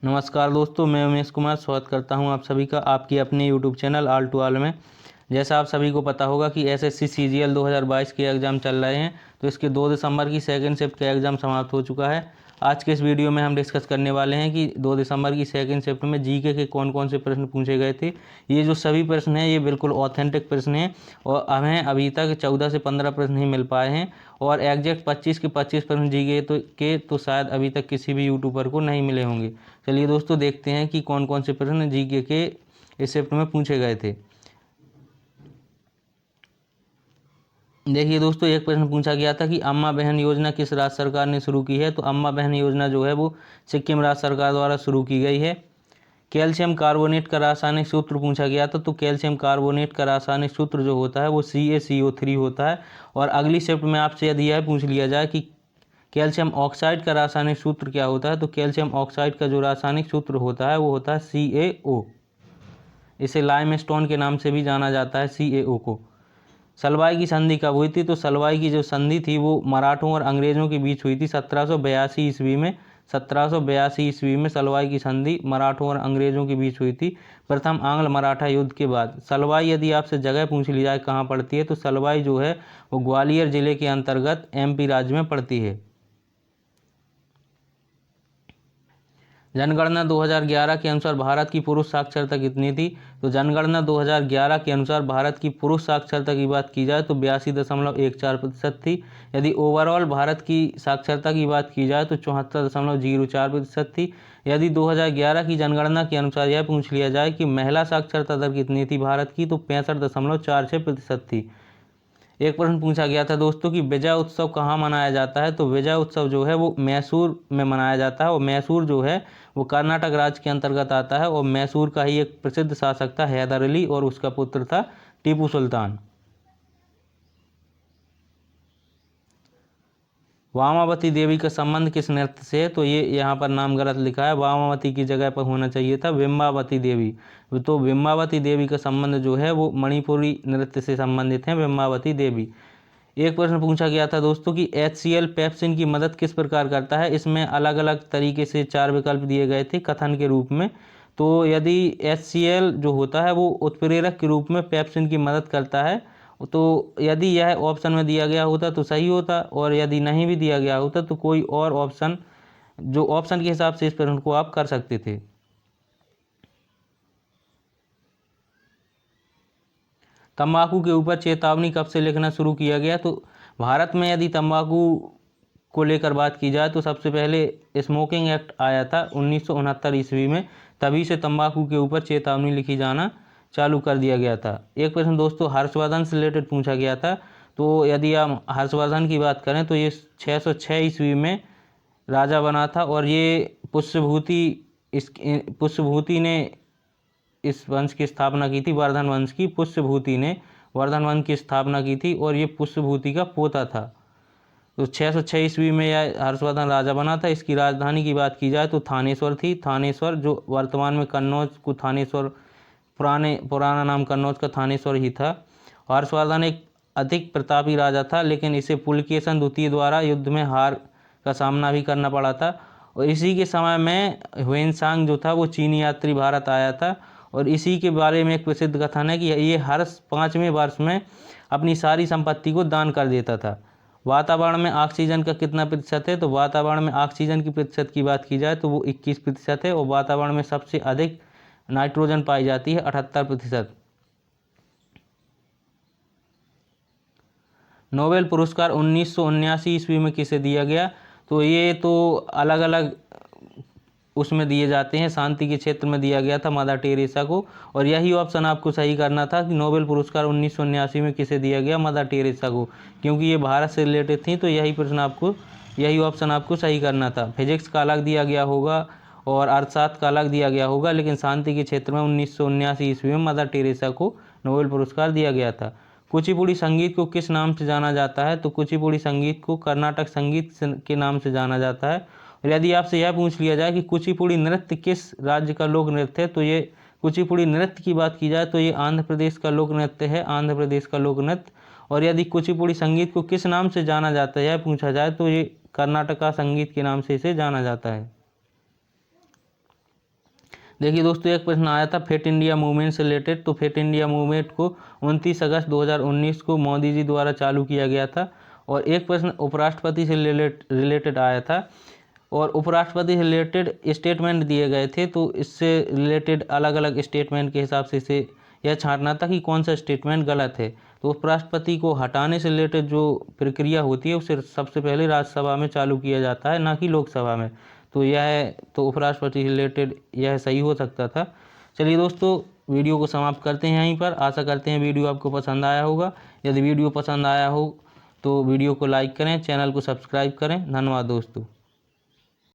नमस्कार दोस्तों, मैं उमेश कुमार स्वागत करता हूं आप सभी का आपकी अपने YouTube channel all to all में। जैसा आप सभी को पता होगा कि एसएससी सीजीएल 2022 के एग्ज़ाम चल रहे हैं, तो इसके 2 दिसंबर की सेकंड शिफ्ट का एग्ज़ाम समाप्त हो चुका है। आज के इस वीडियो में हम डिस्कस करने वाले हैं कि 2 दिसंबर की सेकंड शिफ्ट में जीके के कौन कौन से प्रश्न पूछे गए थे। ये जो सभी प्रश्न हैं ये बिल्कुल ऑथेंटिक प्रश्न हैं और हमें अभी तक 14 से 15 प्रश्न ही मिल पाए हैं और एग्जैक्ट 25 के 25 प्रश्न जीके तो शायद अभी तक किसी भी यूट्यूबर को नहीं मिले होंगे। चलिए दोस्तों, देखते हैं कि कौन कौन से प्रश्न जीके के इस शिफ्ट में पूछे गए थे। देखिए दोस्तों, एक प्रश्न पूछा गया था कि अम्मा बहन योजना किस राज्य सरकार ने शुरू की है। तो अम्मा बहन योजना जो है वो सिक्किम राज्य सरकार द्वारा शुरू की गई है। कैल्शियम कार्बोनेट का रासायनिक सूत्र पूछा गया था। तो कैल्शियम कार्बोनेट का रासायनिक सूत्र जो होता है वो CaCO3 होता है। और अगली शिफ्ट में आपसे यदि यह पूछ लिया जाए कि कैल्शियम ऑक्साइड का रासायनिक सूत्र क्या होता है, तो कैल्शियम ऑक्साइड का जो रासायनिक सूत्र होता है वो होता है CaO। इसे लाइमस्टोन के नाम से भी जाना जाता है CaO को। सलवाई की संधि कब हुई थी। तो सलवाई की जो संधि थी वो मराठों और अंग्रेजों के बीच हुई थी 1782 ईस्वी में। 1782 ईस्वी में सलवाई की संधि मराठों और अंग्रेजों के बीच हुई थी, प्रथम आंग्ल मराठा युद्ध के बाद। सलवाई यदि आपसे जगह पूछ ली जाए कहाँ पड़ती है, तो सलवाई जो है वो ग्वालियर जिले के अंतर्गत MP राज्य में पड़ती है। जनगणना 2011 के अनुसार भारत की पुरुष साक्षरता कितनी थी। तो जनगणना 2011 के अनुसार भारत की पुरुष साक्षरता की बात की जाए तो 82.14% थी। यदि ओवरऑल भारत की साक्षरता की बात की जाए तो 74.04% थी। यदि 2011 की जनगणना के अनुसार यह पूछ लिया जाए कि महिला साक्षरता दर कितनी थी भारत की, तो 65.46% थी। एक प्रश्न पूछा गया था दोस्तों कि विजय उत्सव कहाँ मनाया जाता है। तो विजय उत्सव जो है वो मैसूर में मनाया जाता है और मैसूर जो है वो कर्नाटक राज्य के अंतर्गत आता है और मैसूर का ही एक प्रसिद्ध शासक था हैदर अली और उसका पुत्र था टीपू सुल्तान। वामावती देवी का संबंध किस नृत्य से है। तो ये यहाँ पर नाम गलत लिखा है, वामावती की जगह पर होना चाहिए था विम्बावती देवी। तो विम्बावती देवी का संबंध जो है वो मणिपुरी नृत्य से संबंधित है, विम्बावती देवी। एक प्रश्न पूछा गया था दोस्तों कि HCl पेप्सिन की मदद किस प्रकार करता है। इसमें अलग अलग तरीके से 4 विकल्प दिए गए थे कथन के रूप में। तो यदि HCl जो होता है वो उत्प्रेरक के रूप में पेप्सिन की मदद करता है, तो यदि यह ऑप्शन में दिया गया होता तो सही होता, और यदि नहीं भी दिया गया होता तो कोई और ऑप्शन, जो ऑप्शन के हिसाब से इस प्रश्न को आप कर सकते थे। तंबाकू के ऊपर चेतावनी कब से लिखना शुरू किया गया। तो भारत में यदि तंबाकू को लेकर बात की जाए तो सबसे पहले स्मोकिंग एक्ट आया था 1969 ईस्वी में, तभी से तंबाकू के ऊपर चेतावनी लिखी जाना चालू कर दिया गया था। एक प्रश्न दोस्तों हर्षवर्धन से रिलेटेड पूछा गया था। तो यदि आप हर्षवर्धन की बात करें तो ये 606 ईस्वी में राजा बना था और ये पुष्यभूति ने इस वंश की स्थापना की थी। वर्धन वंश की पुष्यभूति ने वर्धन वंश की स्थापना की थी और ये पुष्यभूति का पोता था। तो 606 ईस्वी में यह हर्षवर्धन राजा बना था। इसकी राजधानी की बात की जाए तो थानेश्वर थी। थानेश्वर जो वर्तमान में कन्नौज को थानेश्वर, पुराना नाम कन्नौज का थानेश्वर ही था। हर्षवर्धन एक अधिक प्रतापी राजा था, लेकिन इसे पुलकेशन द्वितीय द्वारा युद्ध में हार का सामना भी करना पड़ा था। और इसी के समय में ह्वेनसांग जो था वो चीनी यात्री भारत आया था और इसी के बारे में एक प्रसिद्ध कथन है कि ये हर 5वें वर्ष में अपनी सारी संपत्ति को दान कर देता था। वातावरण में ऑक्सीजन का कितना प्रतिशत है। तो वातावरण में ऑक्सीजन की प्रतिशत की बात की जाए तो वो 21% है और वातावरण में सबसे अधिक नाइट्रोजन पाई जाती है 78%। नोबेल पुरस्कार 1979 ईस्वी में किसे दिया गया। तो ये तो अलग अलग उसमें दिए जाते हैं। शांति के क्षेत्र में दिया गया था मदर टेरेसा को, और यही ऑप्शन आपको सही करना था कि नोबेल पुरस्कार 1979 में किसे दिया गया, मदर टेरेसा को, क्योंकि ये भारत से रिलेटेड थी। तो यही ऑप्शन आपको सही करना था। फिजिक्स का अलग दिया गया होगा और अर्थशास्त्र का अलग दिया गया होगा, लेकिन शांति के क्षेत्र में 1979 ईस्वी में मदर टेरेसा को नोबेल पुरस्कार दिया गया था। कुचिपुड़ी संगीत को किस नाम से जाना जाता है। तो कुचिपुड़ी संगीत को कर्नाटक संगीत के नाम से जाना जाता है। और यदि आपसे यह पूछ लिया जाए कि कुचिपुड़ी नृत्य किस राज्य का लोक नृत्य है, तो ये कुचिपुड़ी नृत्य की बात की जाए तो ये आंध्र प्रदेश का लोक नृत्य है, आंध्र प्रदेश का लोक नृत्य। और यदि कुचिपुड़ी संगीत को किस नाम से जाना जाता है यह पूछा जाए तो ये कर्नाटका संगीत के नाम से इसे जाना जाता है। देखिए दोस्तों, एक प्रश्न आया था फिट इंडिया मूवमेंट से रिलेटेड। तो फिट इंडिया मूवमेंट को 29 अगस्त 2019 को मोदी जी द्वारा चालू किया गया था। और एक प्रश्न उपराष्ट्रपति से रिलेटेड आया था, और उपराष्ट्रपति से रिलेटेड स्टेटमेंट दिए गए थे, तो इससे रिलेटेड अलग अलग स्टेटमेंट के हिसाब से इसे यह छांटना था कि कौन सा स्टेटमेंट गलत है। तो उपराष्ट्रपति को हटाने से रिलेटेड जो प्रक्रिया होती है उसे सबसे पहले राज्यसभा में चालू किया जाता है, ना कि लोकसभा में। तो यह तो उपराष्ट्रपति से रिलेटेड यह सही हो सकता था। चलिए दोस्तों, वीडियो को समाप्त करते हैं यहीं पर। आशा करते हैं वीडियो आपको पसंद आया होगा। यदि वीडियो पसंद आया हो तो वीडियो को लाइक करें, चैनल को सब्सक्राइब करें। धन्यवाद दोस्तों।